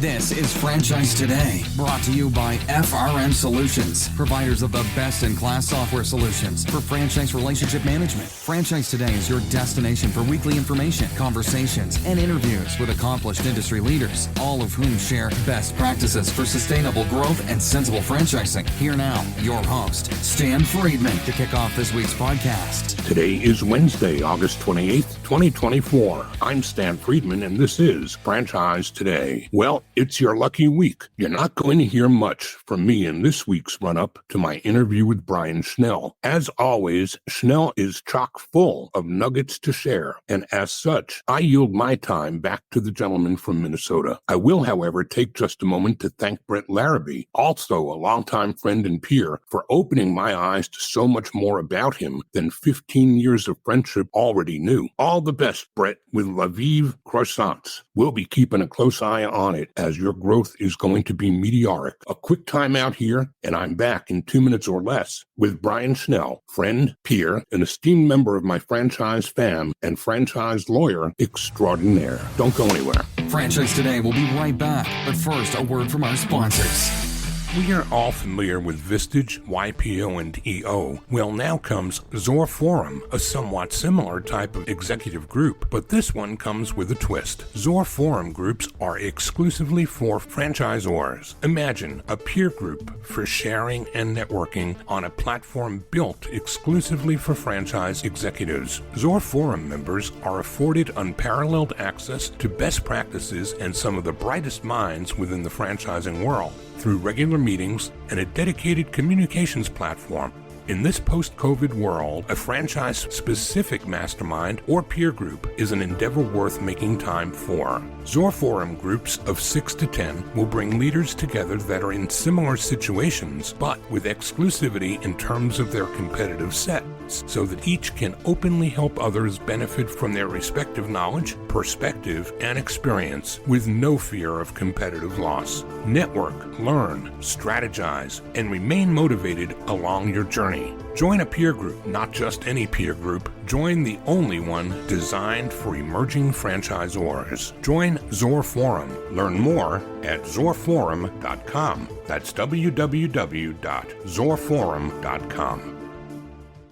This is Franchise Today, brought to you by FRM Solutions, providers of the best-in-class software solutions for franchise relationship management. Franchise Today is your destination for weekly information, conversations, and interviews with accomplished industry leaders, all of whom share best practices for sustainable growth and sensible franchising. Here now, your host, Stan Friedman, to kick off this week's podcast. Today is Wednesday, August 28th, 2024. I'm Stan Friedman, and this is Franchise Today. Well, it's your lucky week. You're not going to hear much from me in this week's run-up to my interview with Brian Schnell. As always, Schnell is chock full of nuggets to share, and as such, I yield my time back to the gentleman from Minnesota. I will, however, take just a moment to thank Brett Larrabee, also a longtime friend and peer, for opening my eyes to so much more about him than 15 years of friendship already knew. All the best, Brett, with La Vive Croissants. We'll be keeping a close eye on it, as your growth is going to be meteoric. A quick time out here, and I'm back in 2 minutes or less with Brian Schnell, friend, peer, an esteemed member of my franchise fam, and franchise lawyer extraordinaire. Don't go anywhere. Franchise Today will be right back, but first, a word from our sponsors. We are all familiar with Vistage, YPO, and EO. Well, now comes Zor Forum, a somewhat similar type of executive group, but this one comes with a twist. Zor Forum groups are exclusively for franchisors. Imagine a peer group for sharing and networking on a platform built exclusively for franchise executives. Zor Forum members are afforded unparalleled access to best practices and some of the brightest minds within the franchising world, through regular meetings and a dedicated communications platform. In this post-COVID world, a franchise-specific mastermind or peer group is an endeavor worth making time for. Zor Forum groups of 6 to 10 will bring leaders together that are in similar situations, but with exclusivity in terms of their competitive sets, so that each can openly help others benefit from their respective knowledge, perspective, and experience with no fear of competitive loss. Network, learn, strategize, and remain motivated along your journey. Join a peer group, not just any peer group. Join the only one designed for emerging franchisors. Join Zor Forum. Learn more at zorforum.com. That's www.zorforum.com.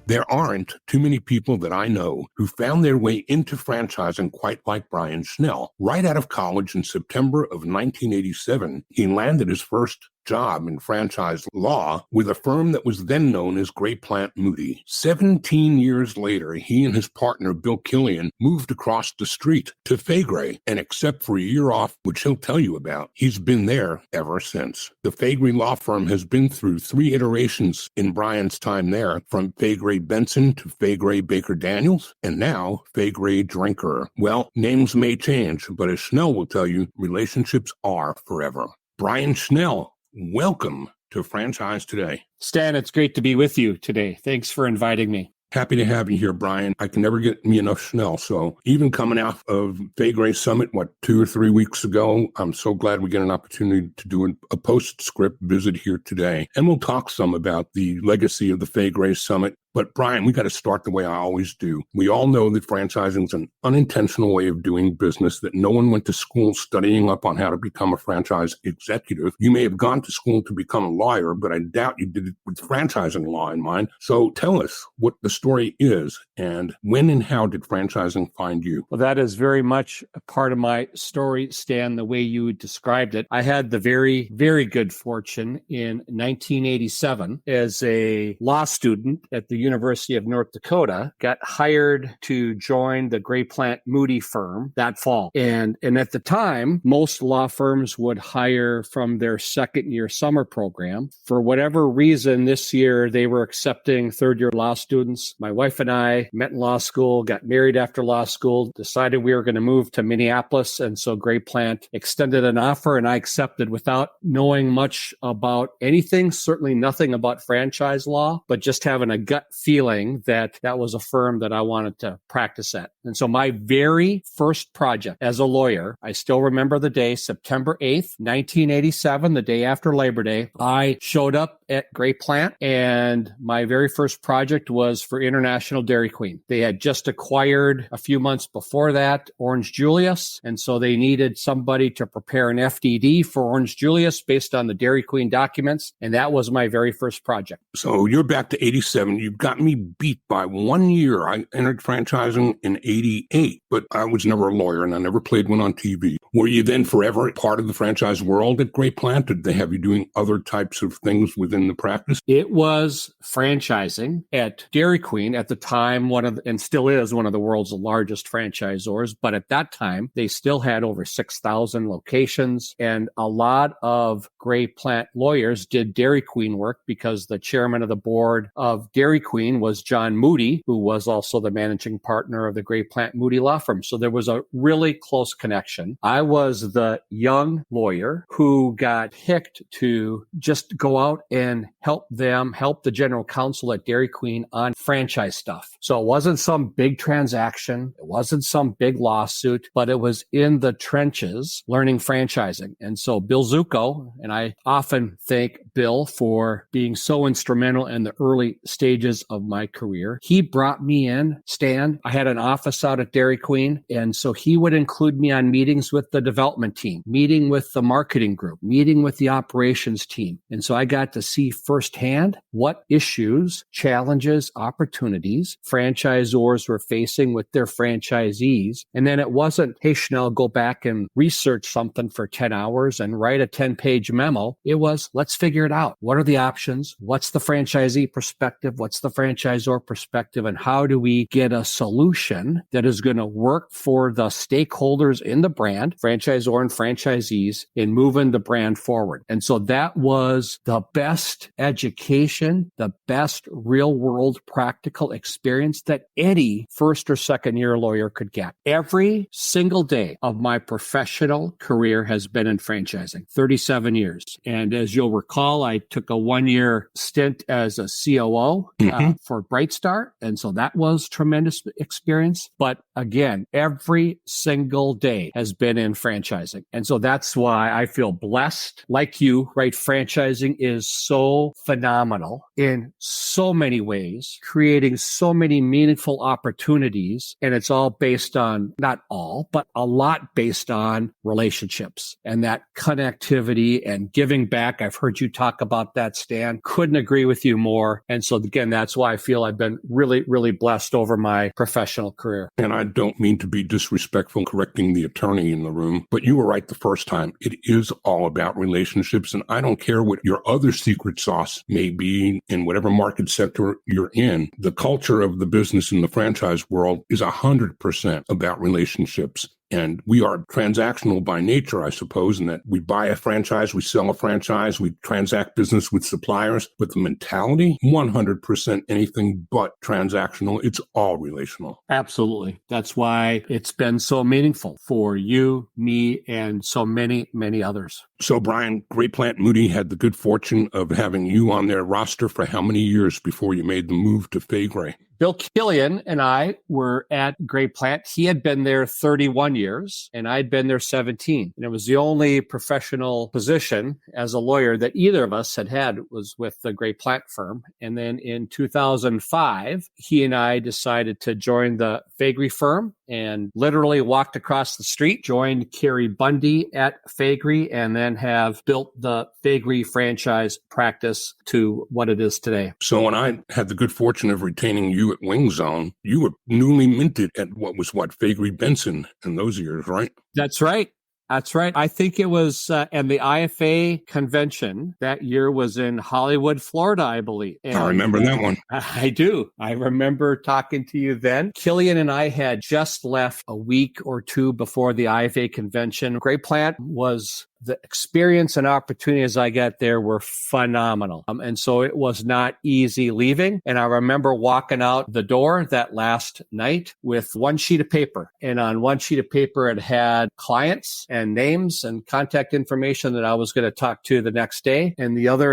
There aren't too many people that I know who found their way into franchising quite like Brian Schnell. Right out of college in September of 1987, he landed his first job in franchise law with a firm that was then known as Gray Plant Moody. 17 years later, he and his partner, Bill Killian, moved across the street to Faegre, and except for a year off, which he'll tell you about, he's been there ever since. The Faegre law firm has been through 3 iterations in Brian's time there, from Faegre Benson to Faegre Baker Daniels, and now Faegre Drinker. Well, names may change, but as Schnell will tell you, relationships are forever. Brian Schnell, welcome to Franchise Today. Stan, it's great to be with you today. Thanks for inviting me. Happy to have you here, Brian. I can never get me enough Schnell. So even coming out of Faegre Summit, 2 or 3 weeks ago, I'm so glad we get an opportunity to do a postscript visit here today. And we'll talk some about the legacy of the Faegre Summit. But Brian, we got to start the way I always do. We all know that franchising is an unintentional way of doing business, that no one went to school studying up on how to become a franchise executive. You may have gone to school to become a lawyer, but I doubt you did it with franchising law in mind. So tell us what the story is, and when and how did franchising find you? Well, that is very much a part of my story, Stan, the way you described it. I had the very, very good fortune in 1987 as a law student at the University of North Dakota, got hired to join the Gray Plant Moody firm that fall. And at the time, most law firms would hire from their second year summer program. For whatever reason, this year they were accepting third year law students. My wife and I met in law school, got married after law school, decided we were going to move to Minneapolis. And so Gray Plant extended an offer and I accepted without knowing much about anything, certainly nothing about franchise law, but just having a gut feeling that that was a firm that I wanted to practice at. And so my very first project as a lawyer, I still remember the day, September 8th, 1987, the day after Labor Day, I showed up at Gray Plant, and my very first project was for International Dairy Queen. They had just acquired a few months before that Orange Julius, and so they needed somebody to prepare an FDD for Orange Julius based on the Dairy Queen documents, and that was my very first project. So you're back to 87. You've got me beat by 1 year. I entered franchising in 88, but I was never a lawyer and I never played one on TV. Were you then forever part of the franchise world at Gray Plant? Did they have you doing other types of things within the practice? It was franchising at Dairy Queen at the time, and still is one of the world's largest franchisors. But at that time, they still had over 6,000 locations, and a lot of Gray Plant lawyers did Dairy Queen work because the chairman of the board of Dairy Queen was John Moody, who was also the managing partner of the Gray Plant Moody law firm. So there was a really close connection. I was the young lawyer who got picked to just go out and help the general counsel at Dairy Queen on franchise stuff. So it wasn't some big transaction. It wasn't some big lawsuit, but it was in the trenches learning franchising. And so Bill Zucco, and I often thank Bill for being so instrumental in the early stages of my career. He brought me in, Stan. I had an office out at Dairy Queen, and so he would include me on meetings with the development team, meeting with the marketing group, meeting with the operations team. And so I got to see firsthand what issues, challenges, opportunities franchisors were facing with their franchisees. And then it wasn't, hey, Schnell, go back and research something for 10 hours and write a 10-page memo. It was, let's figure it out. What are the options? What's the franchisee perspective? What's the franchisor perspective? And how do we get a solution that is going to work for the stakeholders in the brand, franchisor and franchisees, in moving the brand forward? And so that was the best education, the best real world practical experience that any first or second year lawyer could get. Every single day of my professional career has been in franchising, 37 years. And as you'll recall, I took a 1-year stint as a COO for Brightstar. And so that was tremendous experience. But again, every single day has been in franchising. And so that's why I feel blessed. Like you, right? Franchising is so phenomenal in so many ways, creating so many meaningful opportunities. And it's all based on, not all, but a lot based on relationships and that connectivity and giving back. I've heard you talk about that, Stan. Couldn't agree with you more. And so again, that's why I feel I've been really, really blessed over my professional career. And I don't mean to be disrespectful correcting the attorney in the room, but you were right the first time. It is all about relationships. And I don't care what your other secret sauce may be in whatever market sector you're in. The culture of the business in the franchise world is 100% about relationships. And we are transactional by nature, I suppose, in that we buy a franchise, we sell a franchise, we transact business with suppliers. But the mentality, 100% anything but transactional. It's all relational. Absolutely. That's why it's been so meaningful for you, me, and so many, many others. So, Brian, Gray Plant Moody had the good fortune of having you on their roster for how many years before you made the move to Faegre? Bill Killian and I were at Gray Plant. He had been there 31 years and I'd been there 17. And it was the only professional position as a lawyer that either of us had was with the Gray Plant firm. And then in 2005, he and I decided to join the Faegre firm and literally walked across the street, joined Carrie Bundy at Faegre, and then have built the Faegre franchise practice to what it is today. So when I had the good fortune of retaining you at Wing Zone, you were newly minted at Faegre Benson in those years, right? That's right. That's right. I think it was, and the IFA convention that year was in Hollywood, Florida, I believe. And I remember that one. I do. I remember talking to you then. Killian and I had just left a week or two before the IFA convention. Gray Plant was the experience and opportunities I got there were phenomenal. And so it was not easy leaving. And I remember walking out the door that last night with one sheet of paper. And on one sheet of paper, it had clients and names and contact information that I was going to talk to the next day. And the other,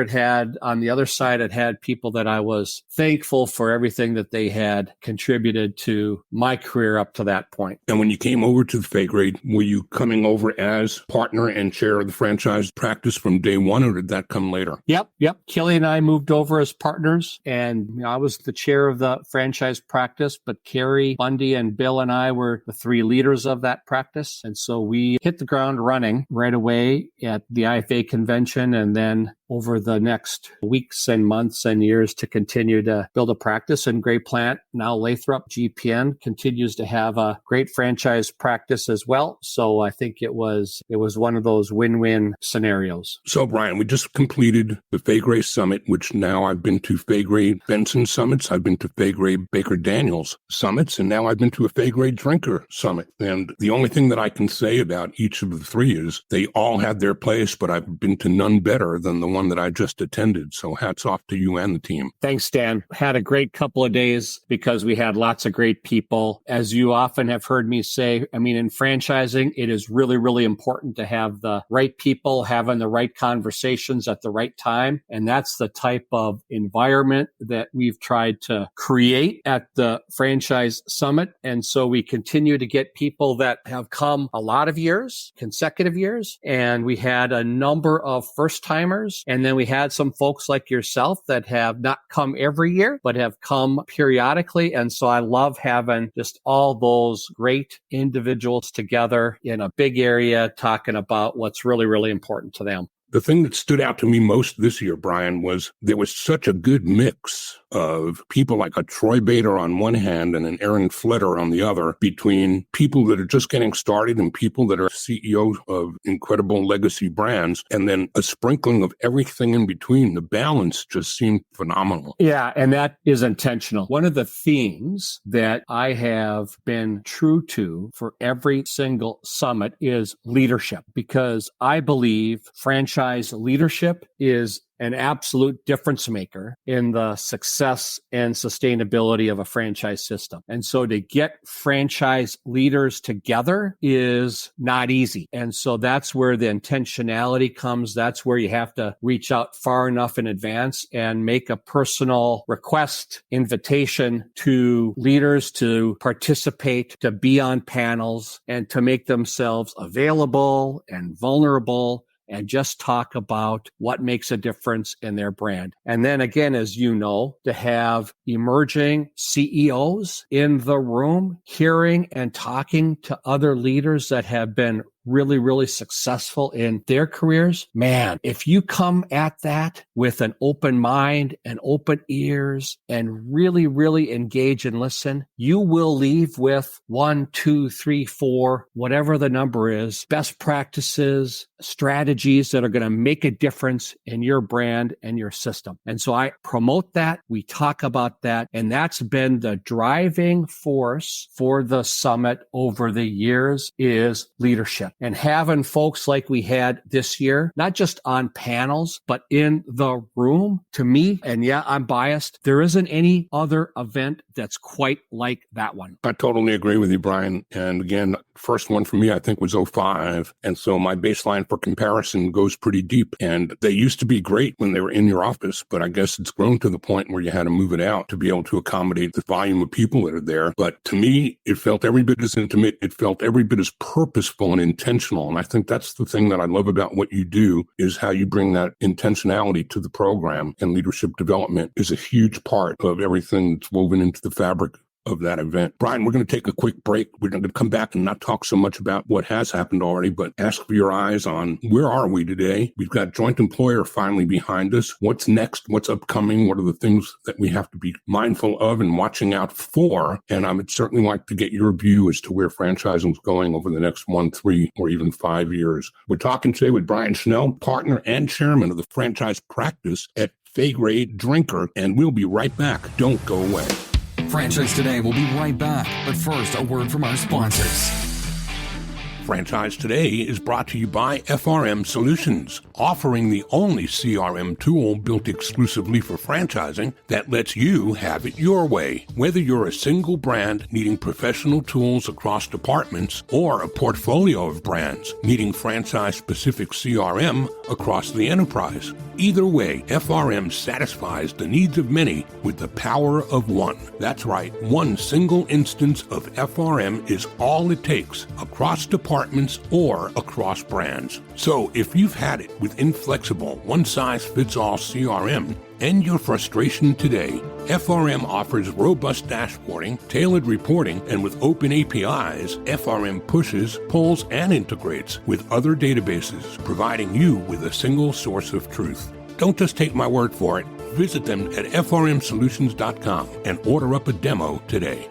on the other side, it had people that I was thankful for everything that they had contributed to my career up to that point. And when you came over to the Faegre, were you coming over as partner and chair of the franchise practice from day one, or did that come later? Yep. Kelly and I moved over as partners, and I was the chair of the franchise practice, but Carrie, Bundy, and Bill and I were the three leaders of that practice. And so we hit the ground running right away at the IFA convention, and then over the next weeks and months and years to continue to build a practice. And Gray Plant, now Lathrop GPN, continues to have a great franchise practice as well. So I think it was one of those win-win scenarios. So Brian, we just completed the Faegre Summit, which now I've been to Faegre Benson Summits. I've been to Faegre Baker Daniels Summits, and now I've been to a Faegre Drinker Summit. And the only thing that I can say about each of the three is they all had their place, but I've been to none better than the one that I just attended. So hats off to you and the team. Thanks, Dan. Had a great couple of days because we had lots of great people. As you often have heard me say, in franchising, it is really, really important to have the right people having the right conversations at the right time. And that's the type of environment that we've tried to create at the Franchise Summit. And so we continue to get people that have come a lot of years, consecutive years. And we had a number of first timers. And then we had some folks like yourself that have not come every year, but have come periodically. And so I love having just all those great individuals together in a big area talking about what's really, really important to them. The thing that stood out to me most this year, Brian, was there was such a good mix of people like a Troy Bader on one hand and an Aaron Fletter on the other, between people that are just getting started and people that are CEOs of incredible legacy brands, and then a sprinkling of everything in between. The balance just seemed phenomenal. Yeah, and that is intentional. One of the themes that I have been true to for every single summit is leadership, because I believe franchise leadership is an absolute difference maker in the success and sustainability of a franchise system. And so to get franchise leaders together is not easy. And so that's where the intentionality comes. That's where you have to reach out far enough in advance and make a personal request, invitation to leaders to participate, to be on panels, and to make themselves available and vulnerable and just talk about what makes a difference in their brand. And then again, as you know, to have emerging CEOs in the room, hearing and talking to other leaders that have been really, really successful in their careers. Man, if you come at that with an open mind and open ears and really, really engage and listen, you will leave with 1, 2, 3, 4, whatever the number is, best practices, strategies that are going to make a difference in your brand and your system. And so I promote that. We talk about that. And that's been the driving force for the summit over the years is leadership. And having folks like we had this year, not just on panels, but in the room, to me, and yeah, I'm biased, there isn't any other event that's quite like that one. I totally agree with you, Brian. And again, first one for me, I think, was 2005. And so my baseline for comparison goes pretty deep. And they used to be great when they were in your office, but I guess it's grown to the point where you had to move it out to be able to accommodate the volume of people that are there. But to me, it felt every bit as intimate. It felt every bit as purposeful and intentional. And I think that's the thing that I love about what you do, is how you bring that intentionality to the program, and leadership development is a huge part of everything that's woven into the fabric of that event. Brian, we're going to take a quick break. We're going to come back and not talk so much about what has happened already, but ask for your eyes on where are we today? We've got joint employer finally behind us. What's next? What's upcoming? What are the things that we have to be mindful of and watching out for? And I would certainly like to get your view as to where franchising is going over the next 1, 3, or even 5 years. We're talking today with Brian Schnell, partner and chairman of the franchise practice at Faegre Drinker, and we'll be right back. Don't go away. Franchise Today will be right back, but first, a word from our sponsors. Franchise Today is brought to you by FRM Solutions, offering the only CRM tool built exclusively for franchising that lets you have it your way. Whether you're a single brand needing professional tools across departments, or a portfolio of brands needing franchise-specific CRM across the enterprise. Either way, FRM satisfies the needs of many with the power of one. That's right, one single instance of FRM is all it takes across departments departments, or across brands. So if you've had it with inflexible, one-size-fits-all CRM, end your frustration today. FRM offers robust dashboarding, tailored reporting, and with open APIs, FRM pushes, pulls, and integrates with other databases, providing you with a single source of truth. Don't just take my word for it. Visit them at frmsolutions.com and order up a demo today.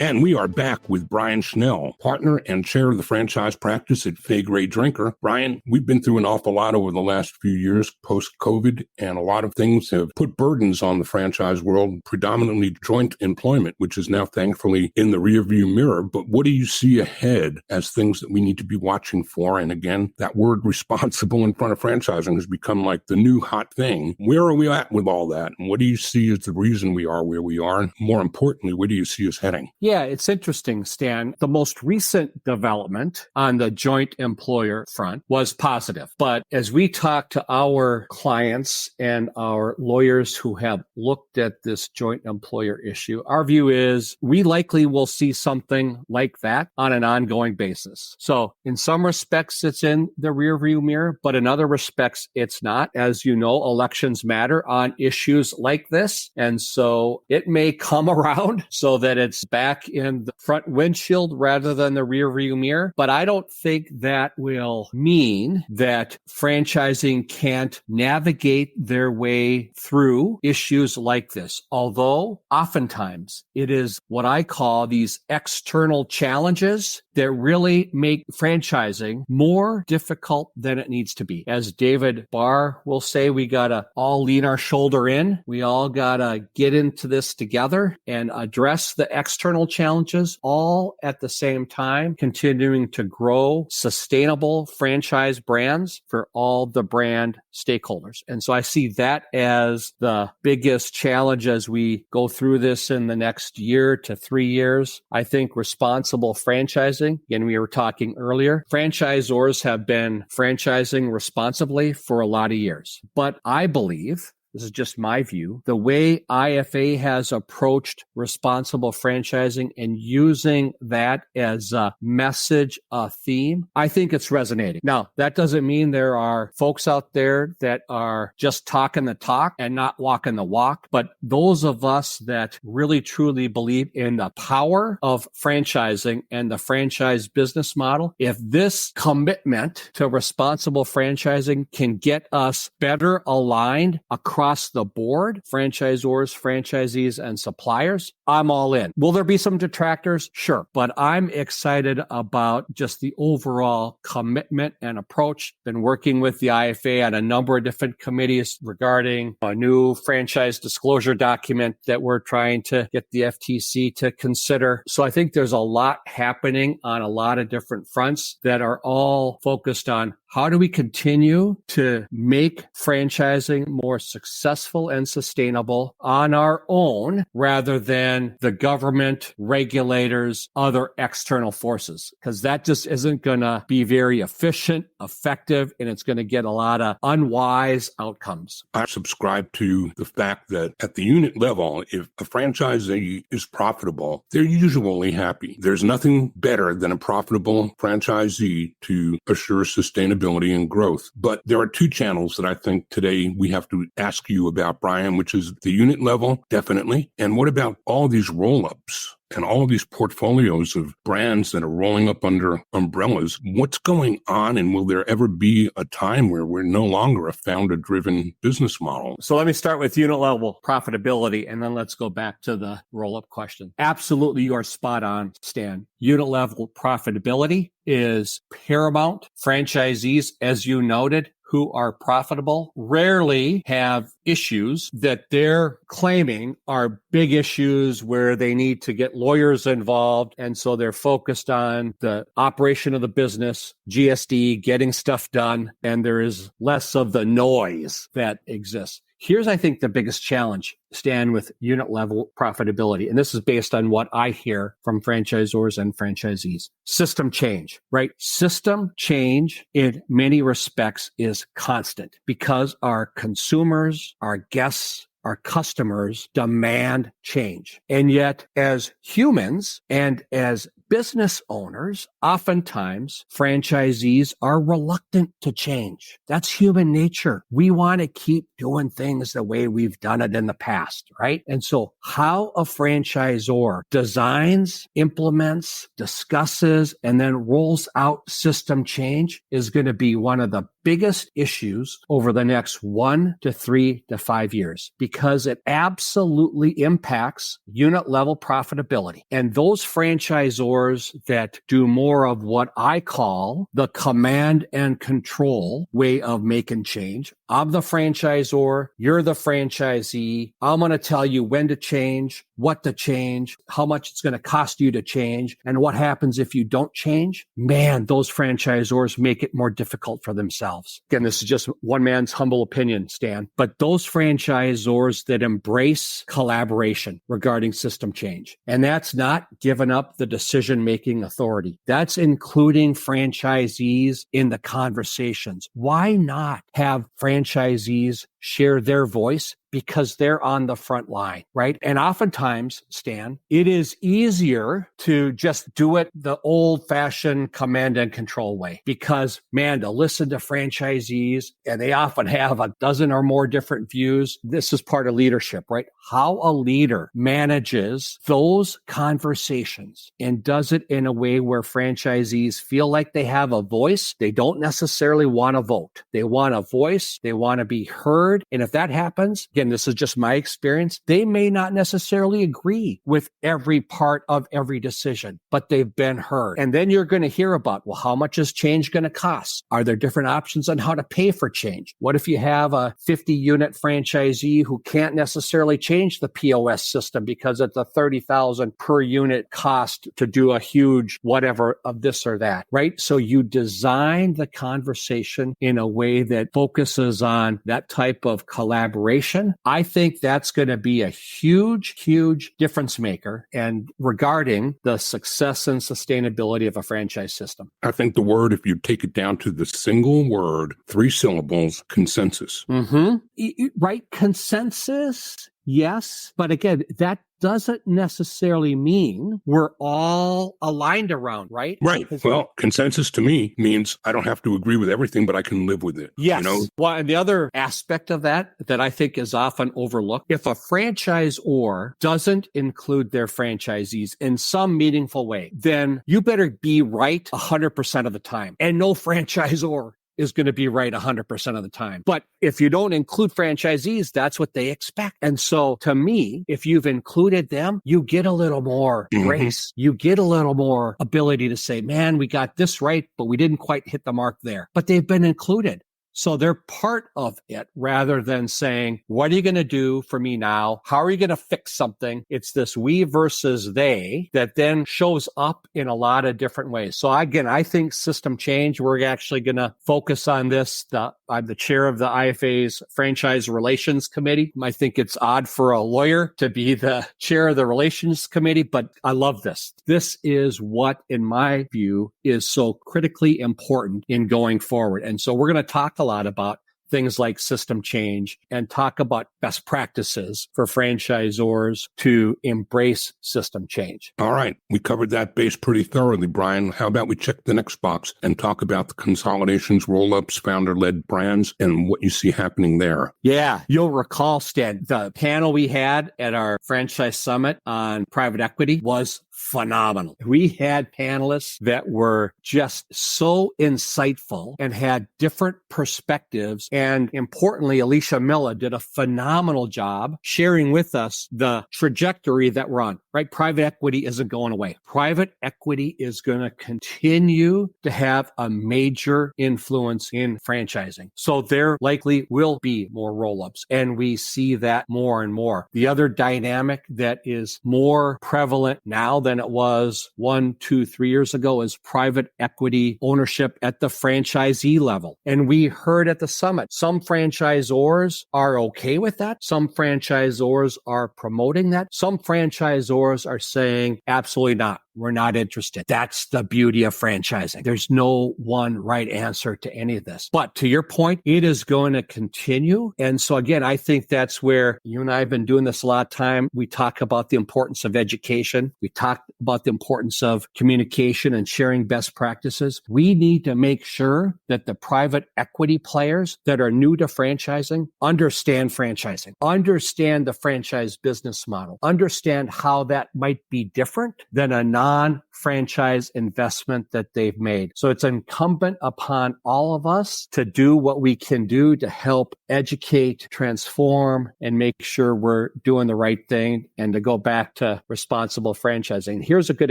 And we are back with Brian Schnell, partner and chair of the franchise practice at Faegre Drinker. Brian, we've been through an awful lot over the last few years post-COVID, and a lot of things have put burdens on the franchise world, predominantly joint employment, which is now thankfully in the rearview mirror. But what do you see ahead as things that we need to be watching for? And again, that word responsible in front of franchising has become like the new hot thing. Where are we at with all that? And what do you see as the reason we are where we are? And more importantly, where do you see us heading? Yeah, it's interesting, Stan. The most recent development on the joint employer front was positive. But as we talk to our clients and our lawyers who have looked at this joint employer issue, our view is we likely will see something like that on an ongoing basis. So in some respects, it's in the rearview mirror, but in other respects, it's not. As you know, elections matter on issues like this. And so it may come around so that it's back in the front windshield rather than the rear view mirror. But I don't think that will mean that franchising can't navigate their way through issues like this. Although oftentimes it is what I call these external challenges that really make franchising more difficult than it needs to be. As David Barr will say, we got to all lean our shoulder in. We all got to get into this together and address the external challenges all at the same time, continuing to grow sustainable franchise brands for all the brand stakeholders. And so I see that as the biggest challenge as we go through this in the next year to 3 years. I think responsible franchising, again, we were talking earlier, franchisors have been franchising responsibly for a lot of years. But I believe, this is just my view, the way IFA has approached responsible franchising and using that as a message, a theme, I think it's resonating. Now, that doesn't mean there are folks out there that are just talking the talk and not walking the walk, but those of us that really truly believe in the power of franchising and the franchise business model, if this commitment to responsible franchising can get us better aligned across the board, franchisors, franchisees, and suppliers, I'm all in. Will there be some detractors? Sure. But I'm excited about just the overall commitment and approach. Been working with the IFA on a number of different committees regarding a new franchise disclosure document that we're trying to get the FTC to consider. So I think there's a lot happening on a lot of different fronts that are all focused on how do we continue to make franchising more successful and sustainable on our own rather than the government, regulators, other external forces? Because that just isn't going to be very efficient, effective, and it's going to get a lot of unwise outcomes. I subscribe to the fact that at the unit level, if a franchisee is profitable, they're usually happy. There's nothing better than a profitable franchisee to assure sustainability and growth. But there are two channels that I think today we have to ask you about, Brian, which is the unit level, definitely. And what about all these roll-ups and all of these portfolios of brands that are rolling up under umbrellas? What's going on, and will there ever be a time where we're no longer a founder-driven business model? So let me start with unit level profitability, and then let's go back to the roll-up question. Absolutely, you are spot on, Stan. Unit level profitability is paramount. Franchisees, as you noted, who are profitable rarely have issues that they're claiming are big issues where they need to get lawyers involved. And so they're focused on the operation of the business, GSD, getting stuff done, and there is less of the noise that exists. Here's, I think, the biggest challenge, Stan, with unit level profitability. And this is based on what I hear from franchisors and franchisees. System change, right? System change in many respects is constant because our consumers, our guests, our customers demand change. And yet, as humans and as business owners, oftentimes franchisees are reluctant to change. That's human nature. We want to keep doing things the way we've done it in the past, right? And so how a franchisor designs, implements, discusses, and then rolls out system change is going to be one of the biggest issues over the next 1 to 3 to 5 years, because it absolutely impacts unit level profitability. And those franchisors that do more of what I call the command and control way of making change. I'm the franchisor, you're the franchisee. I'm going to tell you when to change, what to change, how much it's going to cost you to change, and what happens if you don't change. Man, those franchisors make it more difficult for themselves. Again, this is just one man's humble opinion, Stan, but those franchisors that embrace collaboration regarding system change, and that's not giving up the decision-making authority. That's including franchisees in the conversations. Why not have franchisees share their voice? Because they're on the front line, right? And oftentimes, Stan, it is easier to just do it the old-fashioned command and control way, because, man, to listen to franchisees, and they often have a dozen or more different views. This is part of leadership, right? How a leader manages those conversations and does it in a way where franchisees feel like they have a voice. They don't necessarily want to vote. They want a voice. They want to be heard. And if that happens, again, this is just my experience, they may not necessarily agree with every part of every decision, but they've been heard. And then you're going to hear about, well, how much is change going to cost? Are there different options on how to pay for change? What if you have a 50-unit franchisee who can't necessarily change the POS system because it's a $30,000 per unit cost to do a huge whatever of this or that, right? So you design the conversation in a way that focuses on that type of collaboration. I think that's going to be a huge, huge difference maker and regarding the success and sustainability of a franchise system. I think the word, if you take it down to the single word, 3 syllables, consensus. Right? Consensus. Yes. But again, that doesn't necessarily mean we're all aligned around, right? Right. Well, consensus to me means I don't have to agree with everything, but I can live with it. Yes. You know? Well, and the other aspect of that I think is often overlooked, if a franchisor doesn't include their franchisees in some meaningful way, then you better be right 100% of the time. And no franchisor is going to be right 100% of the time. But if you don't include franchisees, that's what they expect. And so to me, if you've included them, you get a little more grace. You get a little more ability to say, man, we got this right, but we didn't quite hit the mark there. But they've been included. So they're part of it rather than saying, what are you going to do for me now? How are you going to fix something? It's this we versus they that then shows up in a lot of different ways. So again, I think system change, we're actually going to focus on this. I'm the chair of the IFA's Franchise Relations Committee. I think it's odd for a lawyer to be the chair of the Relations Committee, but I love this. This is what, in my view, is so critically important in going forward. And so we're going to talk a lot about things like system change and talk about best practices for franchisors to embrace system change. All right. We covered that base pretty thoroughly, Brian. How about we check the next box and talk about the consolidations, roll-ups, founder-led brands, and what you see happening there? Yeah. You'll recall, Stan, the panel we had at our franchise summit on private equity was phenomenal. We had panelists that were just so insightful and had different perspectives. And importantly, Alicia Milla did a phenomenal job sharing with us the trajectory that we're on, right? Private equity isn't going away. Private equity is going to continue to have a major influence in franchising. So there likely will be more roll-ups. And we see that more and more. The other dynamic that is more prevalent now than it was 1, 2, 3 years ago is private equity ownership at the franchisee level. And we heard at the summit, some franchisors are okay with that. Some franchisors are promoting that. Some franchisors are saying, absolutely not. We're not interested. That's the beauty of franchising. There's no one right answer to any of this. But to your point, it is going to continue. And so again, I think that's where you and I have been doing this a lot of time. We talk about the importance of education. We talk about the importance of communication and sharing best practices. We need to make sure that the private equity players that are new to franchising understand franchising, understand the franchise business model, understand how that might be different than a non-franchise investment that they've made. So it's incumbent upon all of us to do what we can do to help educate, transform, and make sure we're doing the right thing, and to go back to responsible franchising. Here's a good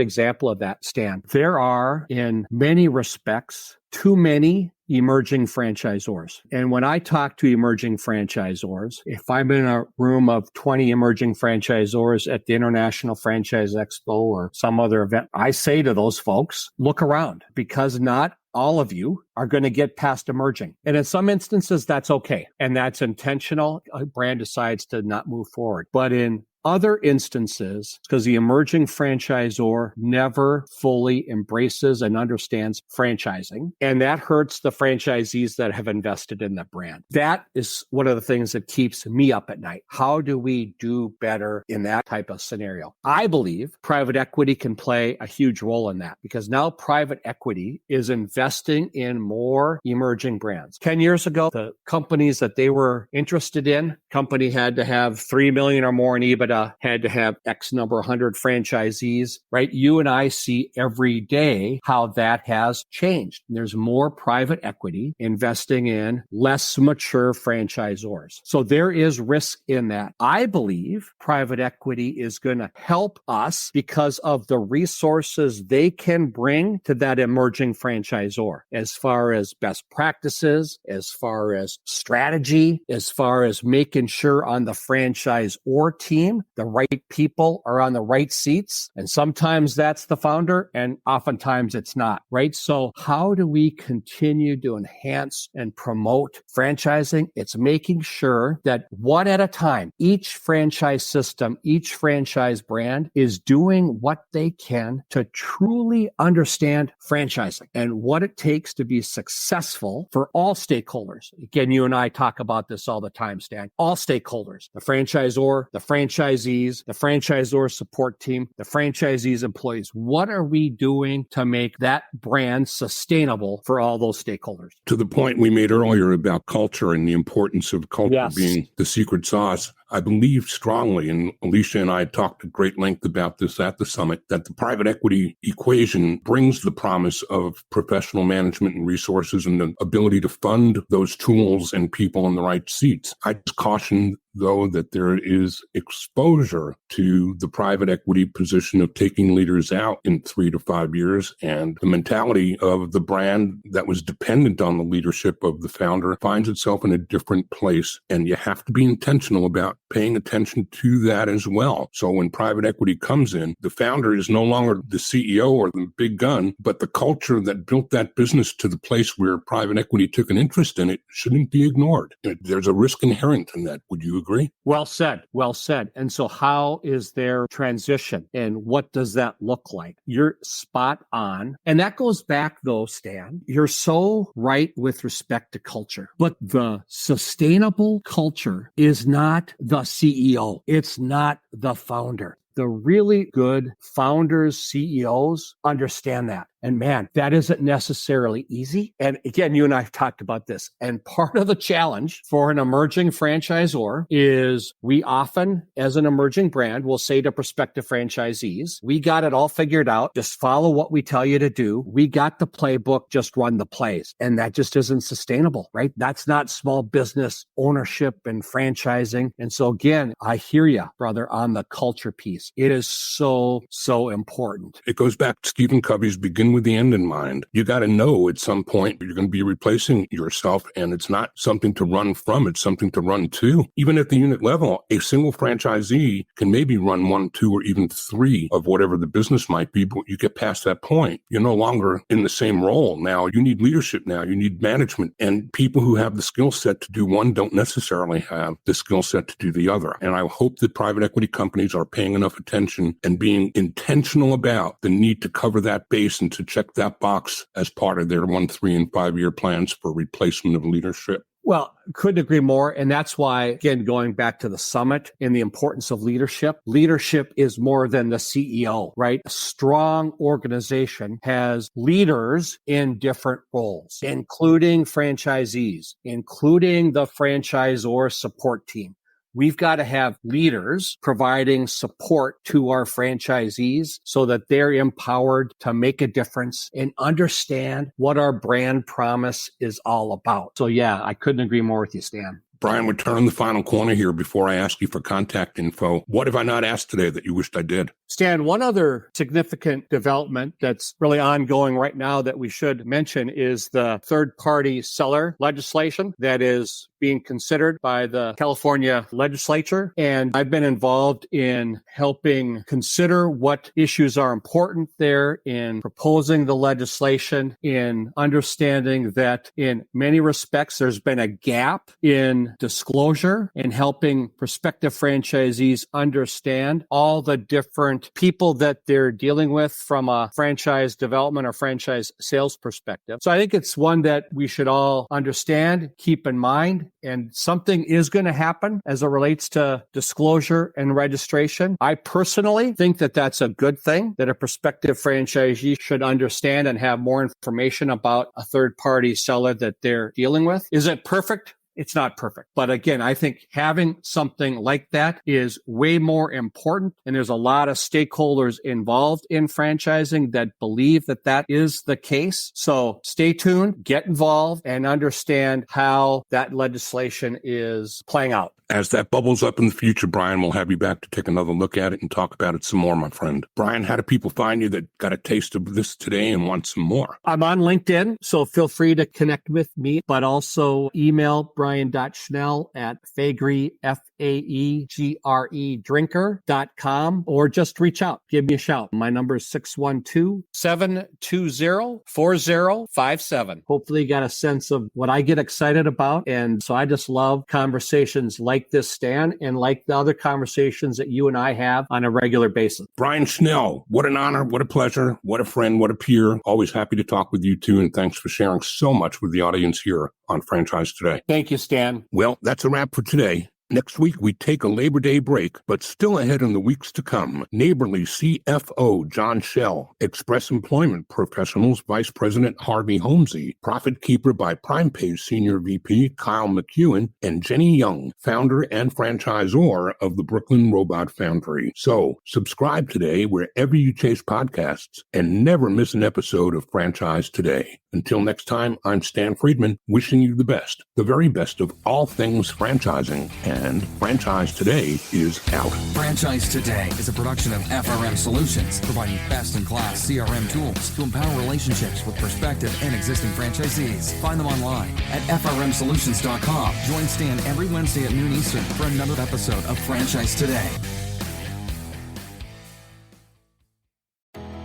example of that, Stan. There are, in many respects, too many emerging franchisors. And when I talk to emerging franchisors, if I'm in a room of 20 emerging franchisors at the International Franchise Expo or some other event, I say to those folks, look around, because not all of you are going to get past emerging. And in some instances, that's okay. And that's intentional. A brand decides to not move forward. But in other instances, because the emerging franchisor never fully embraces and understands franchising, and that hurts the franchisees that have invested in the brand. That is one of the things that keeps me up at night. How do we do better in that type of scenario? I believe private equity can play a huge role in that, because now private equity is investing in more emerging brands. 10 years ago, the companies that they were interested in, company had to have 3 million or more in EBITDA, had to have X number 100 franchisees, right? You and I see every day how that has changed. There's more private equity investing in less mature franchisors. So there is risk in that. I believe private equity is going to help us because of the resources they can bring to that emerging franchisor, as far as best practices, as far as strategy, as far as making sure on the franchisor team, the right people are on the right seats. And sometimes that's the founder, and oftentimes it's not, right? So how do we continue to enhance and promote franchising? It's making sure that one at a time, each franchise system, each franchise brand is doing what they can to truly understand franchising and what it takes to be successful for all stakeholders. Again, you and I talk about this all the time, Stan. All stakeholders, the franchisor, the franchisees, the franchisor support team, the franchisees' employees. What are we doing to make that brand sustainable for all those stakeholders? To the point we made earlier about culture and the importance of culture being the secret sauce, I believe strongly, and Alicia and I talked at great length about this at the summit, that the private equity equation brings the promise of professional management and resources and the ability to fund those tools and people in the right seats. I just caution, though, that there is exposure to the private equity position of taking leaders out in 3 to 5 years, and the mentality of the brand that was dependent on the leadership of the founder finds itself in a different place. And you have to be intentional about paying attention to that as well. So when private equity comes in, the founder is no longer the CEO or the big gun, but the culture that built that business to the place where private equity took an interest in it shouldn't be ignored. There's a risk inherent in that. Would you agree? Well said. Well said. And so how is their transition, and what does that look like? You're spot on. And that goes back, though, Stan, you're so right with respect to culture. But the sustainable culture is not the CEO. It's not the founder. The really good founders, CEOs understand that. And man, that isn't necessarily easy. And again, you and I have talked about this. And part of the challenge for an emerging franchisor is we often, as an emerging brand, will say to prospective franchisees, we got it all figured out. Just follow what we tell you to do. We got the playbook, just run the plays. And that just isn't sustainable, right? That's not small business ownership and franchising. And so again, I hear you, brother, on the culture piece. It is so, so important. It goes back to Stephen Covey's Begin with the end in mind. You got to know at some point you're going to be replacing yourself, and it's not something to run from, it's something to run to. Even at the unit level, a single franchisee can maybe run 1, 2, or even 3 of whatever the business might be, but you get past that point, you're no longer in the same role. Now you need leadership, now you need management, and people who have the skill set to do one don't necessarily have the skill set to do the other. And I hope that private equity companies are paying enough attention and being intentional about the need to cover that base and to check that box as part of their 1, 3, and 5-year plans for replacement of leadership. Well, couldn't agree more. And that's why, again, going back to the summit and the importance of leadership, leadership is more than the CEO, right? A strong organization has leaders in different roles, including franchisees, including the franchisor support team. We've got to have leaders providing support to our franchisees so that they're empowered to make a difference and understand what our brand promise is all about. So yeah, I couldn't agree more with you, Stan. Brian, we're turning the final corner here before I ask you for contact info. What have I not asked today that you wished I did? Stan, one other significant development that's really ongoing right now that we should mention is the third-party seller legislation that is being considered by the California legislature. And I've been involved in helping consider what issues are important there, in proposing the legislation, in understanding that in many respects there's been a gap in disclosure, and helping prospective franchisees understand all the different people that they're dealing with from a franchise development or franchise sales perspective. So I think it's one that we should all understand, keep in mind, and something is going to happen as it relates to disclosure and registration. I personally think that that's a good thing, that a prospective franchisee should understand and have more information about a third-party seller that they're dealing with. Is it perfect? It's not perfect. But again, I think having something like that is way more important. And there's a lot of stakeholders involved in franchising that believe that that is the case. So stay tuned, get involved, and understand how that legislation is playing out. As that bubbles up in the future, Brian, we'll have you back to take another look at it and talk about it some more, my friend. Brian, how do people find you that got a taste of this today and want some more? I'm on LinkedIn, so feel free to connect with me, but also email Brian.Schnell at Faegre, Faegre Drinker.com, or just reach out. Give me a shout. My number is 612-720-4057. Hopefully you got a sense of what I get excited about. And so I just love conversations like this, Stan, and like the other conversations that you and I have on a regular basis. Brian Schnell, what an honor, what a pleasure, what a friend, what a peer. Always happy to talk with you too. And thanks for sharing so much with the audience here on Franchise Today. Thank you, Stan. Well, that's a wrap for today. Next week, we take a Labor Day break, but still ahead in the weeks to come. Neighborly CFO John Schell, Express Employment Professionals Vice President Harvey Holmesy, Profit Keeper by PrimePay Senior VP Kyle McEwen, and Jenny Young, founder and franchisor of the Brooklyn Robot Foundry. So, subscribe today wherever you chase podcasts and never miss an episode of Franchise Today. Until next time, I'm Stan Friedman, wishing you the best, the very best of all things franchising. And Franchise Today is out. Franchise Today is a production of FRM Solutions, providing best-in-class CRM tools to empower relationships with prospective and existing franchisees. Find them online at frmsolutions.com. Join Stan every Wednesday at noon Eastern for another episode of Franchise Today.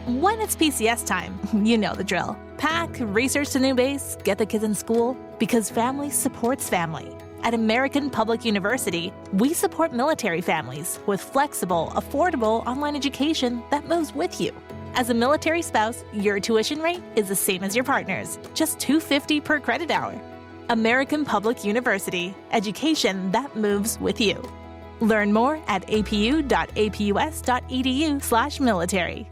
When it's PCS time, you know the drill. Pack, research the new base, get the kids in school, because family supports family. At American Public University, we support military families with flexible, affordable online education that moves with you. As a military spouse, your tuition rate is the same as your partner's, just $250 per credit hour. American Public University, education that moves with you. Learn more at apu.apus.edu/military.